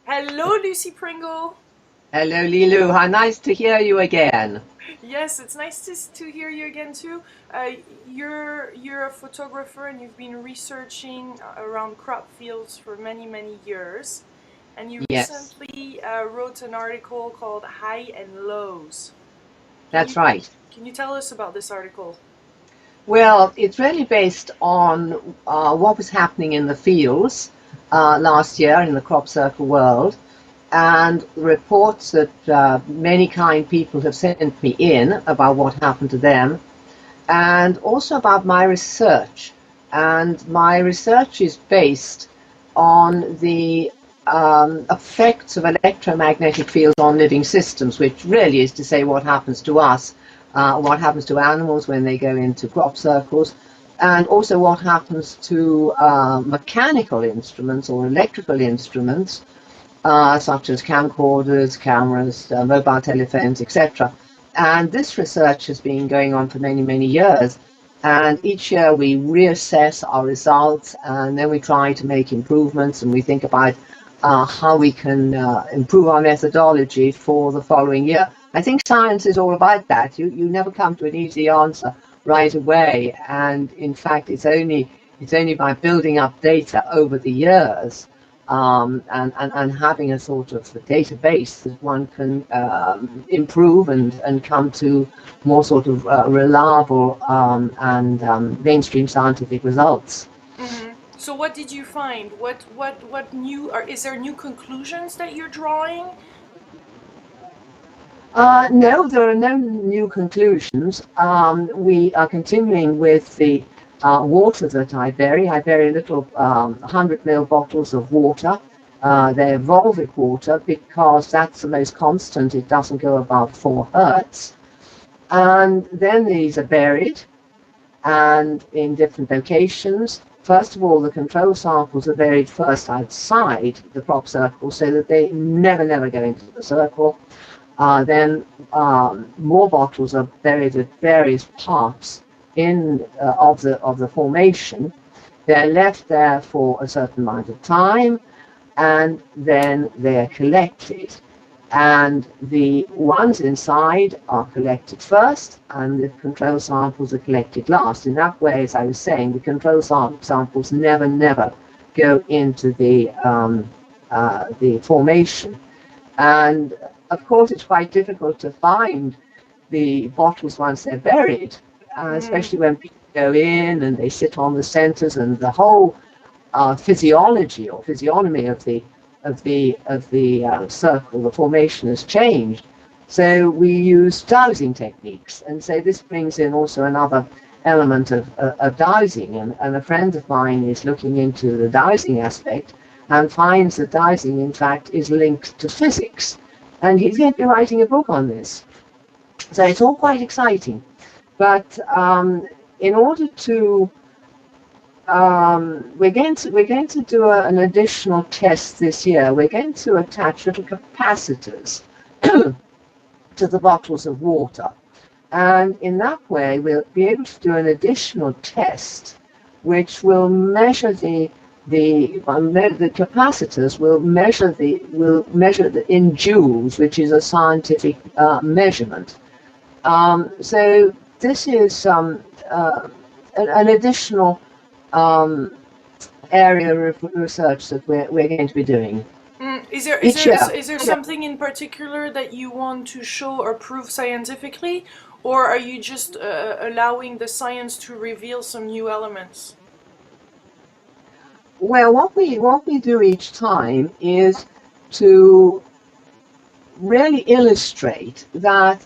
Hello, Lucy Pringle. Hello, Lilu. How nice to hear you again. Yes, it's nice to hear you again too. Uh, you're a photographer and you've been researching around crop fields for many years, and you Yes, recently wrote an article called "High and Lows." Can you that's right. can you tell us about this article? Well, it's really based on what was happening in the fields last year in the crop circle world, and reports that many kind people have sent me in about what happened to them, and also about my research. And my research is based on the effects of electromagnetic fields on living systems, which really is to say what happens to us, what happens to animals when they go into crop circles, and also what happens to mechanical instruments or electrical instruments, such as camcorders, cameras, mobile telephones, etc. And this research has been going on for many years. And each year we reassess our results and then we try to make improvements and we think about how we can improve our methodology for the following year. I think science is all about that. You never come to an easy answer right away. And in fact, it's only by building up data over the years and having a sort of a database that one can improve and come to more sort of reliable and mainstream scientific results. So, what did you find? What new? Or is there new conclusions that you're drawing? No, there are no new conclusions. We are continuing with the water that I bury. I bury little 100 ml bottles of water. They're Volvic water because that's the most constant. It doesn't go above 4 hertz. And then these are buried and in different locations. First of all, the control samples are buried first outside the crop circle so that they never go into the circle. Then more bottles are buried at various parts in of the formation. They're left there for a certain amount of time, and then they're collected. And the ones inside are collected first, and the control samples are collected last. In that way, as I was saying, the control samples never go into the formation. And of course, it's quite difficult to find the bottles once they're buried, Mm. especially when people go in and they sit on the centers and the whole physiology or physiognomy of the circle, the formation has changed. So we use dowsing techniques, and so this brings in also another element of dowsing. And a friend of mine is looking into the dowsing aspect and finds that dowsing, in fact, is linked to physics. And he's going to be writing a book on this. So it's all quite exciting. But in order to we're going to do an additional test this year. We're going to attach little capacitors to the bottles of water, and in that way we'll be able to do an additional test, which will measure the capacitors will measure the in joules, which is a scientific measurement. So this is an additional um, area of research that we're going to be doing Is there is each there year. is there something in particular that you want to show or prove scientifically, or are you just allowing the science to reveal some new elements? Well, what we do each time is to really illustrate that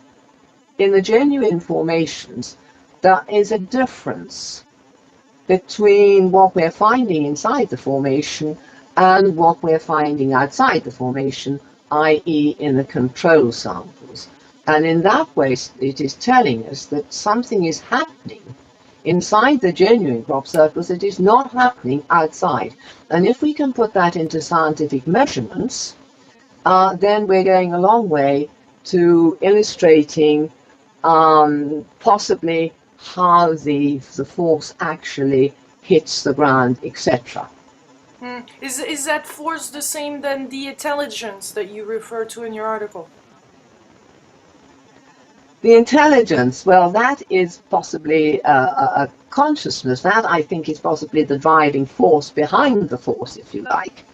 in the genuine formations there is a difference between what we're finding inside the formation and what we're finding outside the formation, i.e., in the control samples. And in that way, it is telling us that something is happening inside the genuine crop circles that is not happening outside. And if we can put that into scientific measurements, then we're going a long way to illustrating possibly how the force actually hits the ground, etc. Is that force the same than the intelligence that you refer to in your article? The intelligence, well, that is possibly a consciousness. That, I think, is possibly the driving force behind the force, if you like.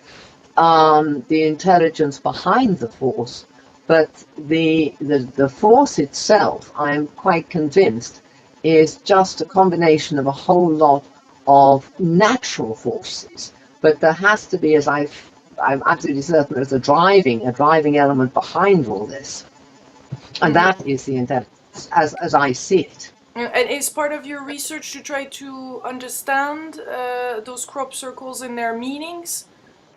The intelligence behind the force. But the force itself, I'm quite convinced, is just a combination of a whole lot of natural forces. But there has to be, I'm absolutely certain, there's a driving element behind all this. And that is the intelligence, as I see it. And is part of your research to try to understand those crop circles and their meanings?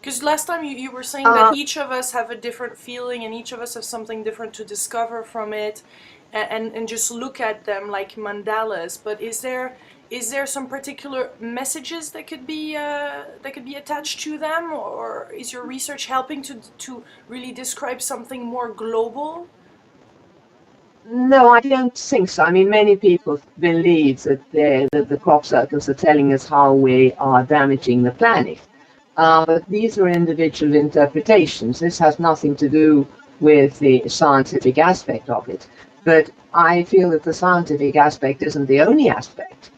Because last time you were saying that each of us have a different feeling and each of us have something different to discover from it, and just look at them like mandalas. But is there some particular messages that could be attached to them, or is your research helping to really describe something more global? No, I don't think so. I mean, many people believe that the crop circles are telling us how we are damaging the planet. But these are individual interpretations. This has nothing to do with the scientific aspect of it. But I feel that the scientific aspect isn't the only aspect,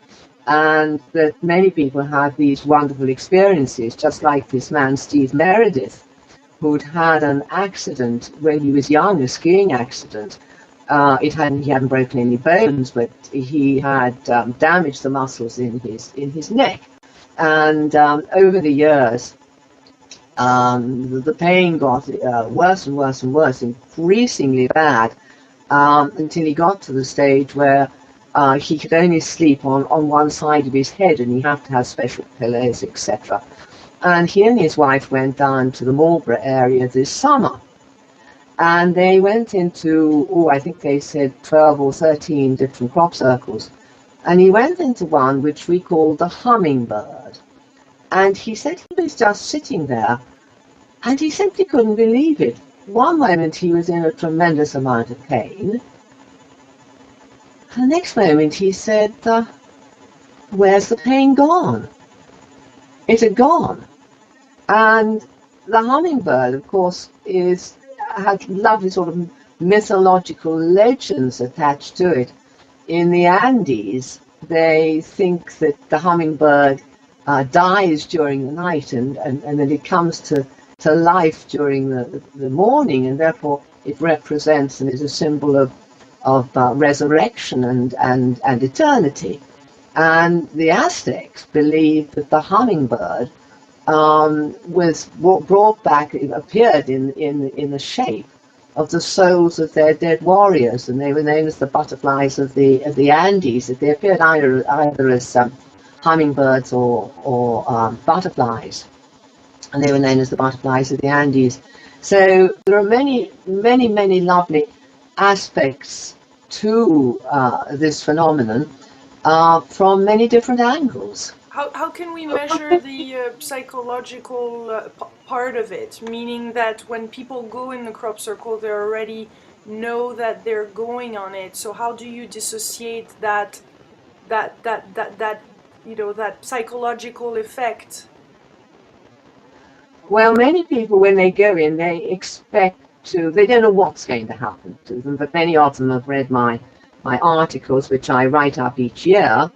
and that many people have these wonderful experiences, just like this man, Steve Meredith, who'd had an accident when he was young, a skiing accident. He hadn't broken any bones, but he had damaged the muscles in his neck. And over the years, the pain got worse and worse and worse, increasingly bad, until he got to the stage where he could only sleep on one side of his head, and he had to have special pillows, etc. And he and his wife went down to the Marlborough area this summer. And they went into, I think they said 12 or 13 different crop circles. And he went into one which we call the hummingbird. And he said he was just sitting there, and he simply couldn't believe it. One moment he was in a tremendous amount of pain. The next moment he said, where's the pain gone? It had gone. And the hummingbird, of course, has lovely sort of mythological legends attached to it. In the Andes, they think that the hummingbird dies during the night, and then it comes to life during the morning, and therefore it represents and is a symbol of resurrection and eternity. And the Aztecs believed that the hummingbird was brought back, appeared in the shape of the souls of their dead warriors, and they were known as the butterflies of the Andes. They appeared either as hummingbirds or butterflies, and they were known as the butterflies of the Andes. So there are many lovely aspects to this phenomenon from many different angles. How can we measure the psychological part of it? Meaning that when people go in the crop circle, they already know that they're going on it. So how do you dissociate that psychological effect? Well, many people, when they go in, they don't know what's going to happen to them, but many of them have read my articles, which I write up each year.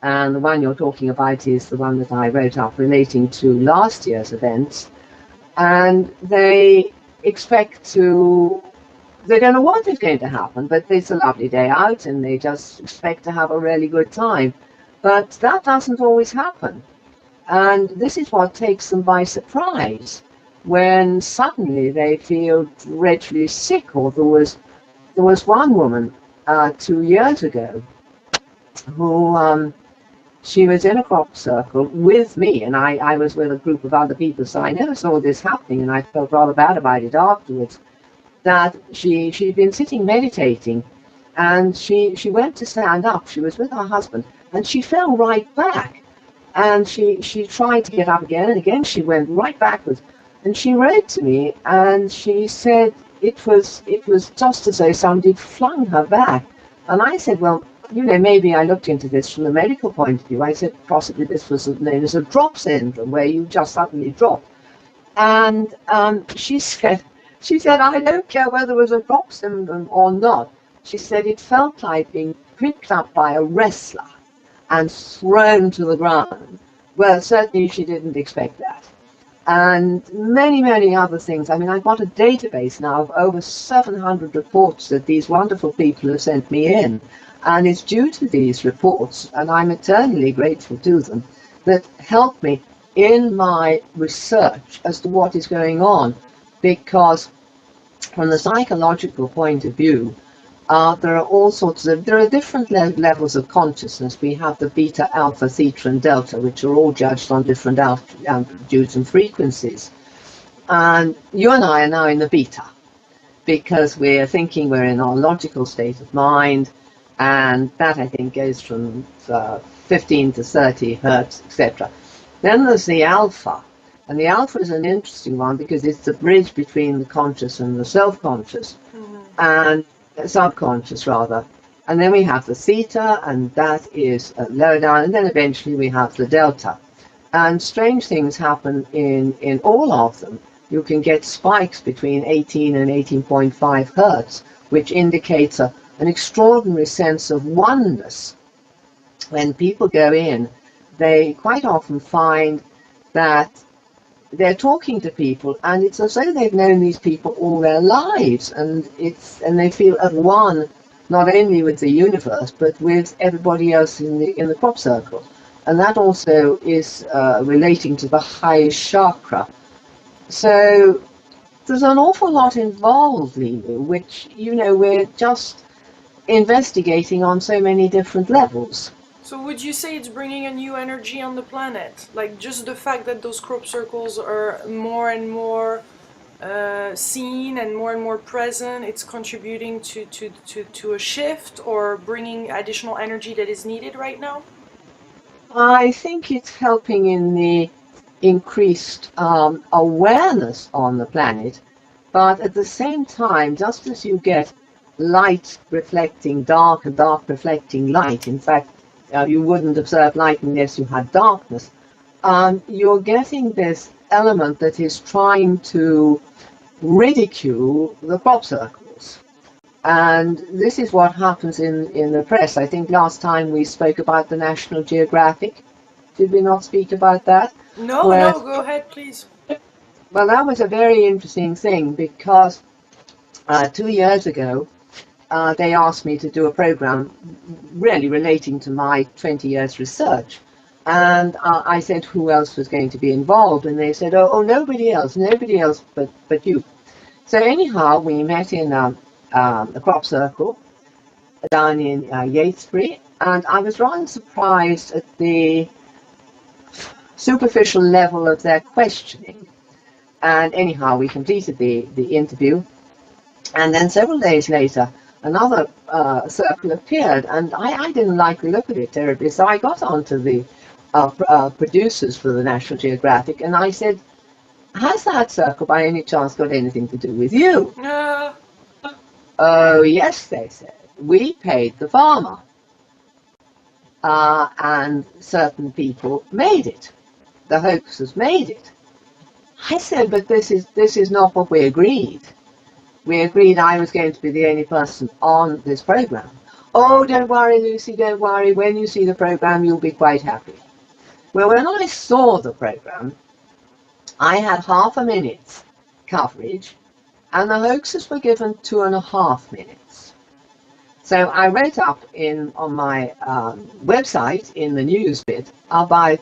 And the one you're talking about is the one that I wrote up relating to last year's events. And they don't know what is going to happen, but it's a lovely day out and they just expect to have a really good time. But that doesn't always happen. And this is what takes them by surprise, when suddenly they feel dreadfully sick. Or there was one woman 2 years ago who she was in a crop circle with me, and I was with a group of other people, so I never saw this happening, and I felt rather bad about it afterwards, that she'd been sitting meditating, and she went to stand up. She was with her husband, and she fell right back, and she tried to get up again, and again she went right backwards, and she wrote to me, and she said it was just as though somebody flung her back. And I said, well, maybe I looked into this from a medical point of view. I said possibly this was known as a drop syndrome, where you just suddenly drop. And she said, I don't care whether it was a drop syndrome or not. She said it felt like being picked up by a wrestler and thrown to the ground. Well, certainly she didn't expect that. And many, many other things. I mean, I've got a database now of over 700 reports that these wonderful people have sent me in. And it's due to these reports, and I'm eternally grateful to them, that help me in my research as to what is going on. Because from the psychological point of view, there are all sorts of, there are different levels of consciousness. We have the beta, alpha, theta, and delta, which are all judged on different amplitudes and frequencies. And you and I are now in the beta, because we're thinking we're in our logical state of mind, and that, I think, goes from 15 to 30 hertz, etc. Then there's the alpha, and the alpha is an interesting one because it's the bridge between the conscious and the self-conscious, and subconscious rather. And then we have the theta, and that is lower down, and then eventually we have the delta. And strange things happen in all of them. You can get spikes between 18 and 18.5 hertz, which indicates an extraordinary sense of oneness. When people go in, they quite often find that they're talking to people, and it's as though they've known these people all their lives, and they feel at one, not only with the universe, but with everybody else in the crop circle. And that also is relating to the highest chakra. So there's an awful lot involved, Lulu, which, we're just investigating on so many different levels. So would you say it's bringing a new energy on the planet? Like just the fact that those crop circles are more and more seen and more present, it's contributing to a shift or bringing additional energy that is needed right now? I think it's helping in the increased awareness on the planet, but at the same time, just as you get light reflecting dark and dark reflecting light, in fact, you wouldn't observe light unless you had darkness. You're getting this element that is trying to ridicule the crop circles. And this is what happens in the press. I think last time we spoke about the National Geographic. Did we not speak about that? No, go ahead, please. Well, that was a very interesting thing because 2 years ago, they asked me to do a program really relating to my 20 years research. And I said who else was going to be involved, and they said, oh, nobody else but you. So anyhow, we met in the crop circle down in Yatesbury, and I was rather surprised at the superficial level of their questioning. And anyhow, we completed the interview, and then several days later, another circle appeared, and I didn't like the look of it terribly, so I got onto the producers for the National Geographic, and I said, has that circle by any chance got anything to do with you? Oh, yes, they said. We paid the farmer, and certain people made it. The hoaxers made it. I said, but this is not what we agreed. We agreed I was going to be the only person on this program. Oh, don't worry, Lucy, don't worry. When you see the program, you'll be quite happy. Well, when I saw the program, I had half a minute's coverage, and the hoaxers were given 2.5 minutes. So I wrote up on my website in the news bit about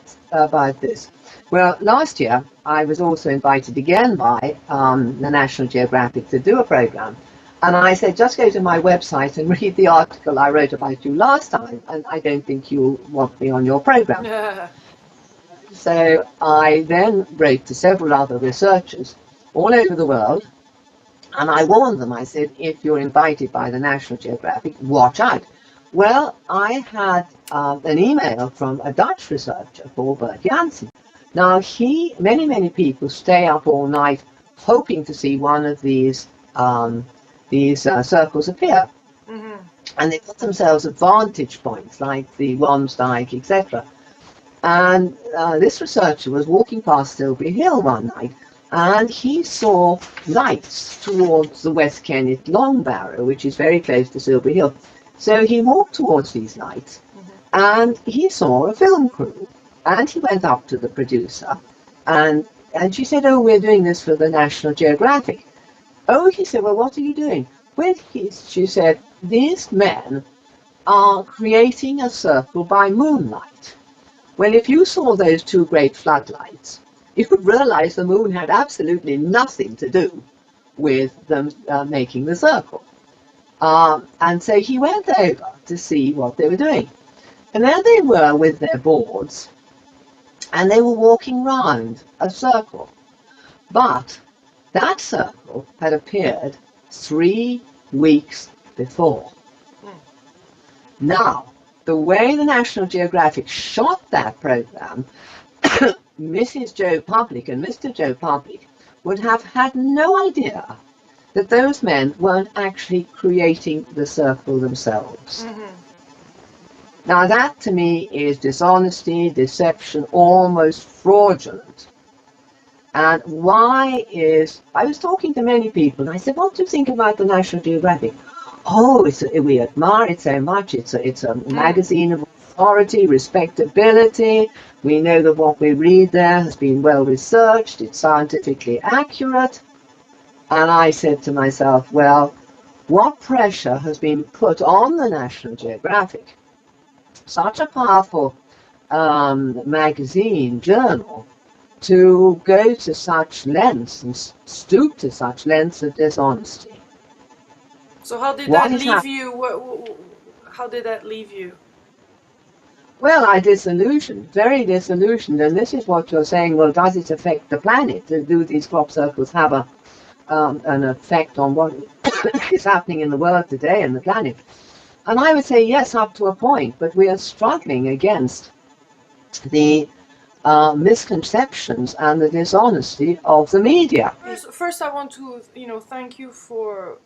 this. Well, last year I was also invited again by the National Geographic to do a program, and I said just go to my website and read the article I wrote about you last time, and I don't think you'll want me on your program. So I then wrote to several other researchers all over the world, and I warned them. I said, if you're invited by the National Geographic, watch out. Well, I had an email from a Dutch researcher called Bert Janssen. Now, many people stay up all night hoping to see one of these circles appear. and they got themselves at vantage points like the Wansdyke, etc. And this researcher was walking past Silbury Hill one night, and he saw lights towards the West Kennet Long Barrow, which is very close to Silbury Hill. So he walked towards these lights, and he saw a film crew, and he went up to the producer, and she said, "Oh, we're doing this for the National Geographic." Oh, he said, "Well, what are you doing?" Well, she said, "These men are creating a circle by moonlight." Well, if you saw those two great floodlights, you would realize the moon had absolutely nothing to do with them making the circle. And so he went over to see what they were doing. And there they were with their boards, and they were walking round a circle. But that circle had appeared 3 weeks before. Now, the way the National Geographic shot that program, Mrs. Joe Public and Mr. Joe Public would have had no idea that those men weren't actually creating the circle themselves. Now that to me is dishonesty, deception, almost fraudulent. And why is, I was talking to many people and I said, "What do you think about the National Geographic?" "Oh, we admire it so much. It's a magazine of authority, respectability. We know that what we read there has been well researched. It's scientifically accurate." And I said to myself, well, what pressure has been put on the National Geographic? Such a powerful magazine, journal, to go to such lengths and stoop to such lengths of dishonesty. So how did that leave you? How did that leave you? Well, I disillusioned, very disillusioned, and this is what you're saying, well, does it affect the planet? Do these crop circles have an effect on what is happening in the world today and the planet? And I would say yes, up to a point, but we are struggling against the misconceptions and the dishonesty of the media. First, I want to, thank you for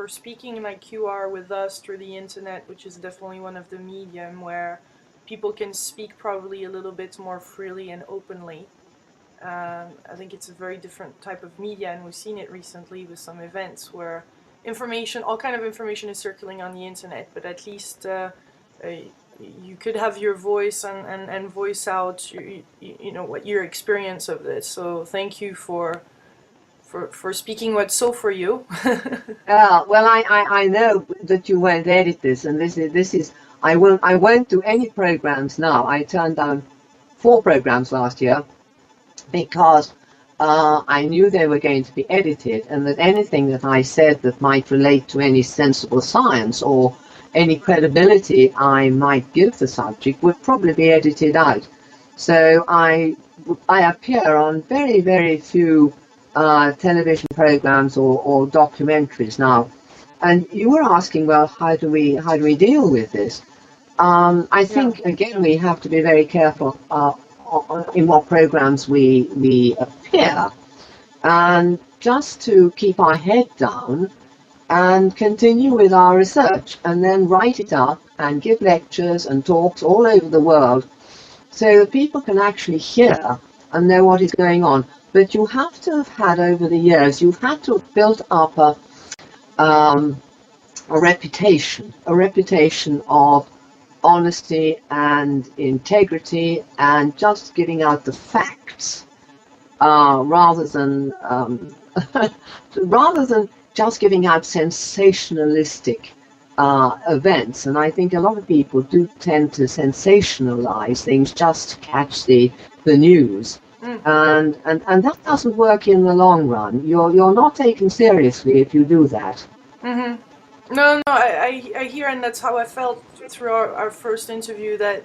speaking like you are with us through the internet, which is definitely one of the medium where people can speak probably a little bit more freely and openly. I think it's a very different type of media, and we've seen it recently with some events where all kind of information is circulating on the internet, but at least you could have your voice and voice out what your experience of this. So thank you for speaking what's so for you. Well, I know that you won't edit this, and this is I won't do any programs now. I turned down 4 programs last year because I knew they were going to be edited, and that anything that I said that might relate to any sensible science or any credibility I might give the subject would probably be edited out. So I appear on very, very few television programs or documentaries now. And you were asking, well, how do we deal with this? I think again we have to be very careful in what programs we appear, and just to keep our head down and continue with our research, and then write it up and give lectures and talks all over the world so that people can actually hear and know what is going on. But you have to have had over the years, you've had to have built up a reputation of honesty and integrity and just giving out the facts rather than just giving out sensationalistic events. And I think a lot of people do tend to sensationalize things just to catch the news. And that doesn't work in the long run. You're not taken seriously if you do that. No, I hear, and that's how I felt through our first interview, that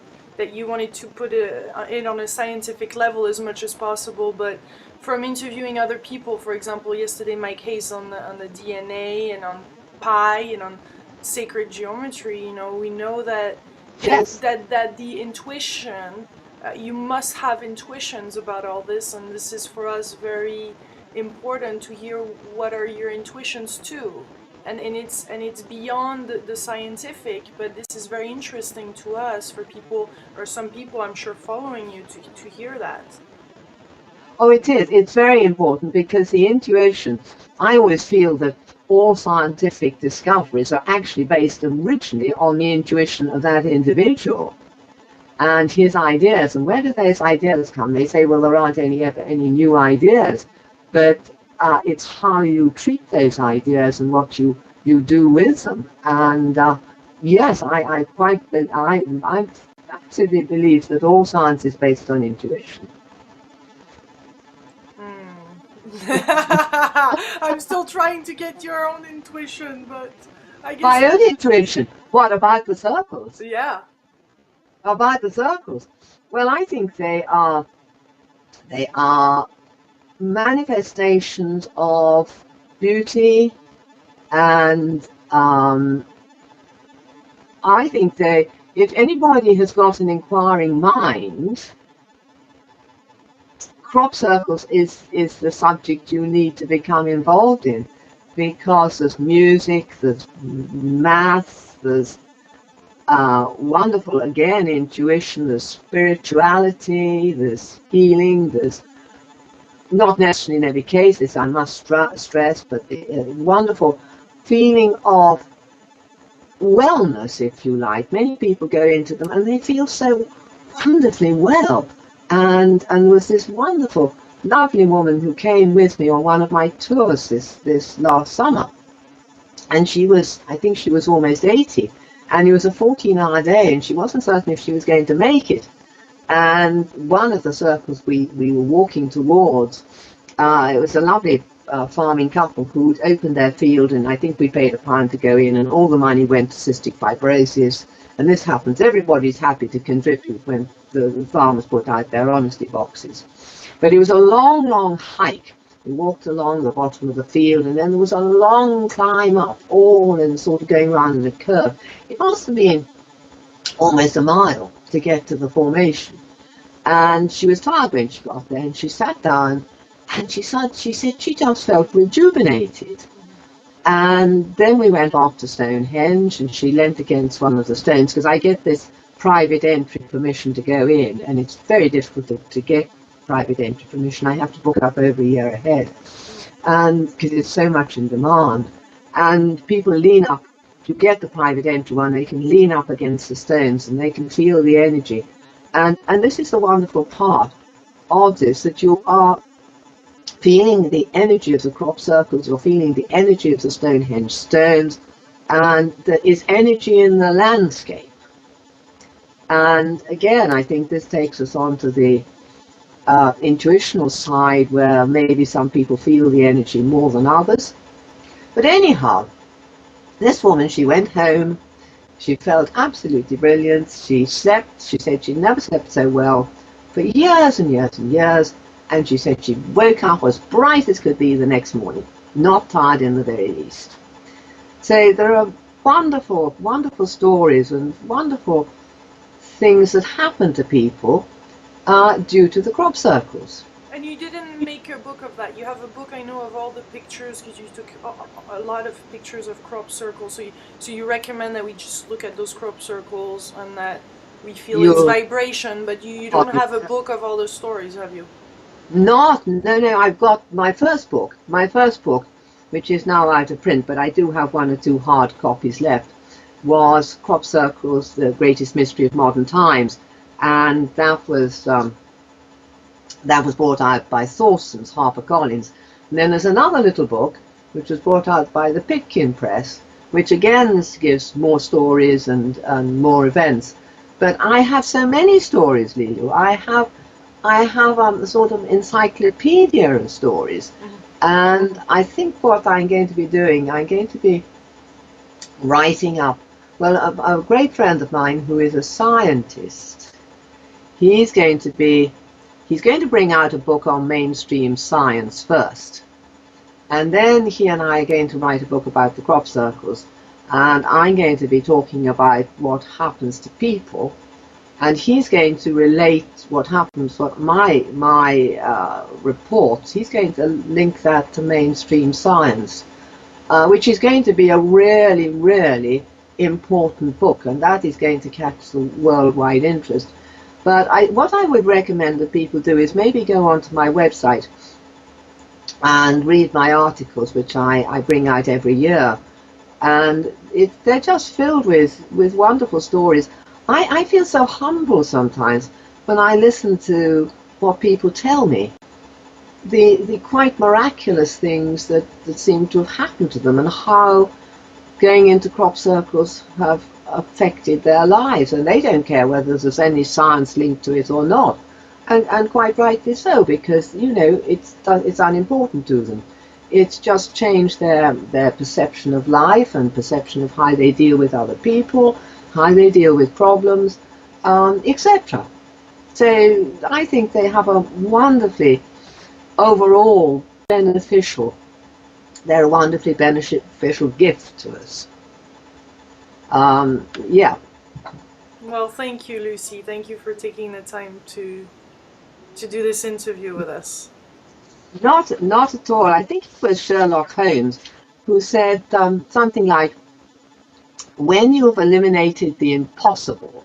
you wanted to put it on a scientific level as much as possible, but from interviewing other people, for example, yesterday Mike Hayes on the DNA and on pi and on sacred geometry, we know that that the intuition, you must have intuitions about all this, and this is for us very important to hear what are your intuitions too. and it's beyond the scientific, but this is very interesting to us, for people, or some people I'm sure following you, to hear that. Oh, it is. It's very important because the intuition, I always feel that all scientific discoveries are actually based originally on the intuition of that individual and his ideas. And where do those ideas come? They say, well, there aren't any new ideas, but it's how you treat those ideas and what you do with them. And yes, I absolutely believe that all science is based on intuition. I'm still trying to get your own intuition, but I guess My own intuition. What about the circles? yeah. About the circles? Well, I think they are manifestations of beauty, and I think if anybody has got an inquiring mind, crop circles is the subject you need to become involved in, because there's music, there's math, there's wonderful, again, intuition, there's spirituality, there's healing, there's not necessarily in every case, this I must stress, but a wonderful feeling of wellness, if you like. Many people go into them and they feel so wonderfully well. And there was this wonderful, lovely woman who came with me on one of my tours this last summer. And I think she was almost 80. And it was a 14-hour day, and she wasn't certain if she was going to make it. And one of the circles we were walking towards, it was a lovely farming couple who'd opened their field, and I think we paid £1 to go in, and all the money went to cystic fibrosis. And this happens. Everybody's happy to contribute when the farmers put out their honesty boxes. But it was a long, long hike. We walked along the bottom of the field, and then there was a long climb up, all in sort of going round in a curve. It must have been almost a mile to get to the formation. And she was tired when she got there, and she sat down, and she said she just felt rejuvenated. And then we went off to Stonehenge, and she leant against one of the stones, because I get this private entry permission to go in, and it's very difficult to get private entry permission. I have to book up over a year ahead, and because it's so much in demand. And people lean up to get the private entry one. They can lean up against the stones, and they can feel the energy. And this is the wonderful part of this, that you are feeling the energy of the crop circles, you're feeling the energy of the Stonehenge stones, and there is energy in the landscape. And again, I think this takes us on to the intuitional side, where maybe some people feel the energy more than others. But anyhow, this woman, she went home, she felt absolutely brilliant, she slept, she said she never slept so well for years and years and years, and she said she woke up as bright as could be the next morning, not tired in the very least. So there are wonderful, wonderful stories and wonderful things that happen to people due to the crop circles. And you didn't make a book of that. You have a book, I know, of all the pictures, because you took a lot of pictures of crop circles. So you recommend that we just look at those crop circles and that we feel its vibration, but you don't have a book of all the stories, have you? No, I've got my first book, which is now out of print, but I do have 1 or 2 hard copies left, was Crop Circles, The Greatest Mystery of Modern Times. And that was brought out by Thorson's, HarperCollins. And then there's another little book which was brought out by the Pitkin Press, which again gives more stories and more events. But I have so many stories, Lulu. I have a sort of encyclopedia of stories. And I think what I'm going to be doing, I'm going to be writing up, well, a great friend of mine who is a scientist, he's going to bring out a book on mainstream science first. And then he and I are going to write a book about the crop circles. And I'm going to be talking about what happens to people. And he's going to relate what happens, what my reports, he's going to link that to mainstream science. which is going to be a really, really important book, and that is going to catch the worldwide interest. But what I would recommend that people do is maybe go onto my website and read my articles, which I bring out every year. And they're just filled with wonderful stories. I feel so humble sometimes when I listen to what people tell me, the quite miraculous things that seem to have happened to them, and how going into crop circles have affected their lives, and they don't care whether there's any science linked to it or not, and quite rightly so, because it's unimportant to them. It's just changed their perception of life and perception of how they deal with other people, how they deal with problems, etc. So I think they have a wonderfully overall beneficial, they're a wonderfully beneficial gift to us. Yeah. Well, thank you, Lucy. Thank you for taking the time to do this interview with us. Not at all. I think it was Sherlock Holmes who said something like, when you've eliminated the impossible,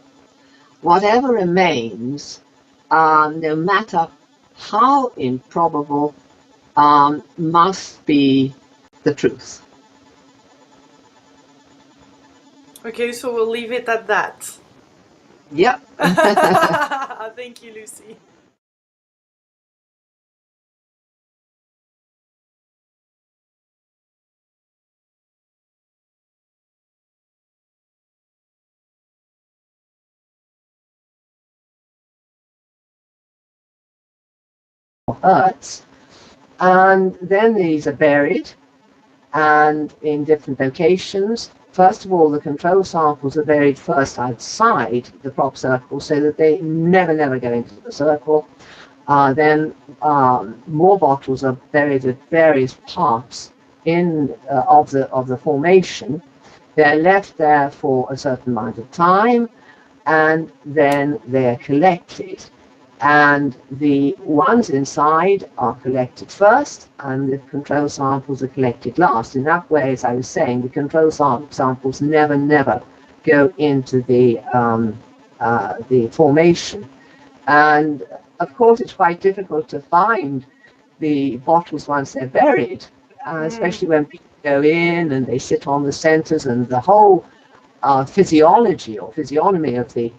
whatever remains, no matter how improbable, must be the truth. Okay, so we'll leave it at that. Yep. Thank you, Lucy. Earths, and then these are buried and in different locations. First of all, the control samples are buried first outside the crop circle so that they never go into the circle. Then more bottles are buried at various parts of the formation. They're left there for a certain amount of time, and then they're collected. And the ones inside are collected first, and the control samples are collected last. In that way, as I was saying, the control samples never go into the formation. And of course, it's quite difficult to find the bottles once they're buried, especially when people go in and they sit on the centers, and the whole physiology or physiognomy of the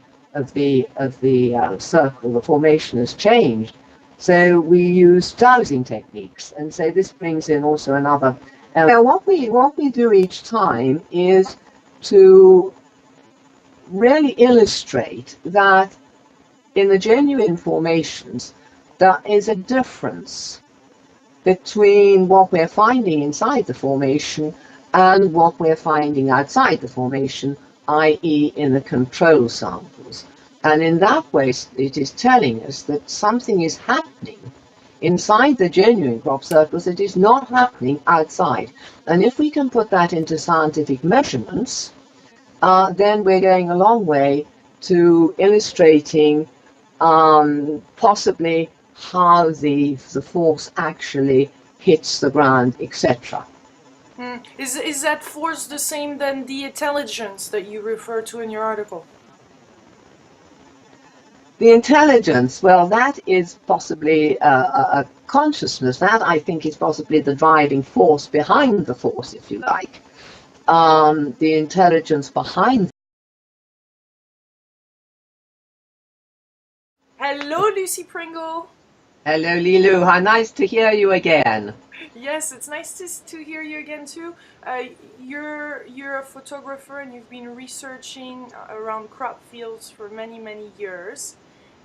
circle, the formation has changed. So we use dowsing techniques, and so this brings in also another. What we do each time is to really illustrate that in the genuine formations there is a difference between what we're finding inside the formation and what we're finding outside the formation, i.e. in the control samples. And in that way, it is telling us that something is happening inside the genuine crop circles that is not happening outside. And if we can put that into scientific measurements, then we're going a long way to illustrating possibly how the force actually hits the ground, etc. Is that force the same than the intelligence that you refer to in your article? The intelligence, well, that is possibly a consciousness. That, I think, is possibly the driving force behind the force, if you like. The intelligence behind. Hello, Lucy Pringle. Hello, Lilu. How nice to hear you again. Yes, it's nice to hear you again too. You're a photographer, and you've been researching around crop fields for many years,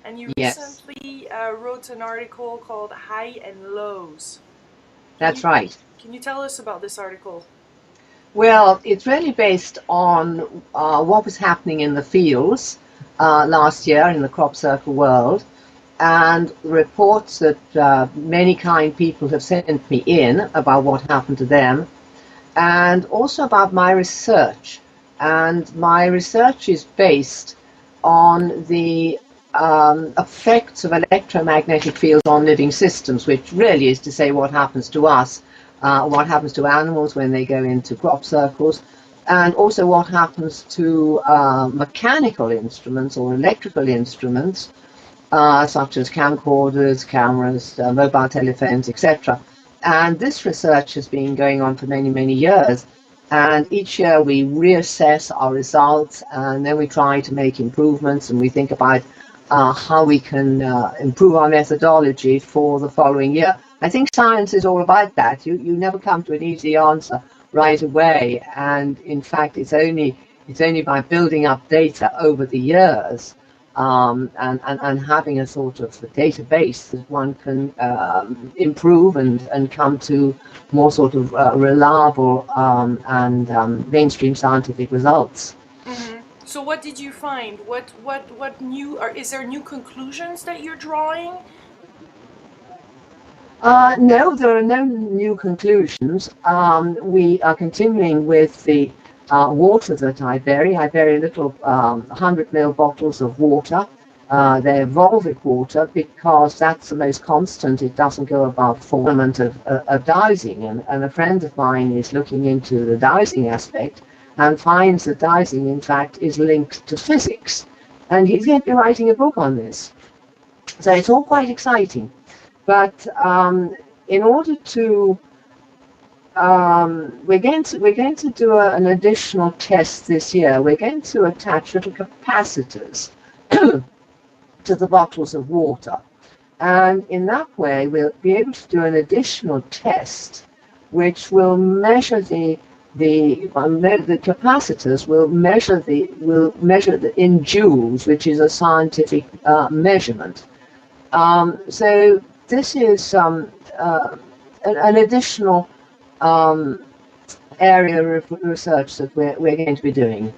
and you recently wrote an article called High and Lows. That's right. Can you tell us about this article? Well, it's really based on what was happening in the fields last year in the crop circle world, and reports that many kind people have sent me in about what happened to them, and also about my research. And my research is based on the effects of electromagnetic fields on living systems, which really is to say what happens to us what happens to animals when they go into crop circles, and also what happens to mechanical instruments or electrical instruments, such as camcorders, cameras, mobile telephones, etc. And this research has been going on for many, many years. And each year we reassess our results, and then we try to make improvements, and we think about how we can improve our methodology for the following year. I think science is all about that. You never come to an easy answer right away, and in fact it's only by building up data over the years and having a sort of a database that one can improve and come to more sort of reliable and mainstream scientific results. Mm-hmm. So what did you find? What new, or is there new conclusions that you're drawing? No, there are no new conclusions. We are continuing with the water that I vary. I vary little 100 ml bottles of water. They're Volvic water because that's the most constant. It doesn't go above 4 element of dowsing. And a friend of mine is looking into the dowsing aspect and finds that dowsing, in fact, is linked to physics. And he's going to be writing a book on this. So it's all quite exciting. But in order to, we're going to do an additional test this year. We're going to attach little capacitors to the bottles of water, and in that way we'll be able to do an additional test, which will measure the capacitors will measure the in joules, which is a scientific measurement. So this is an additional area of research that we're going to be doing.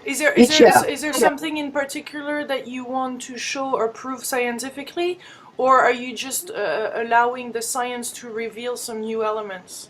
Is there something in particular that you want to show or prove scientifically, or are you just allowing the science to reveal some new elements?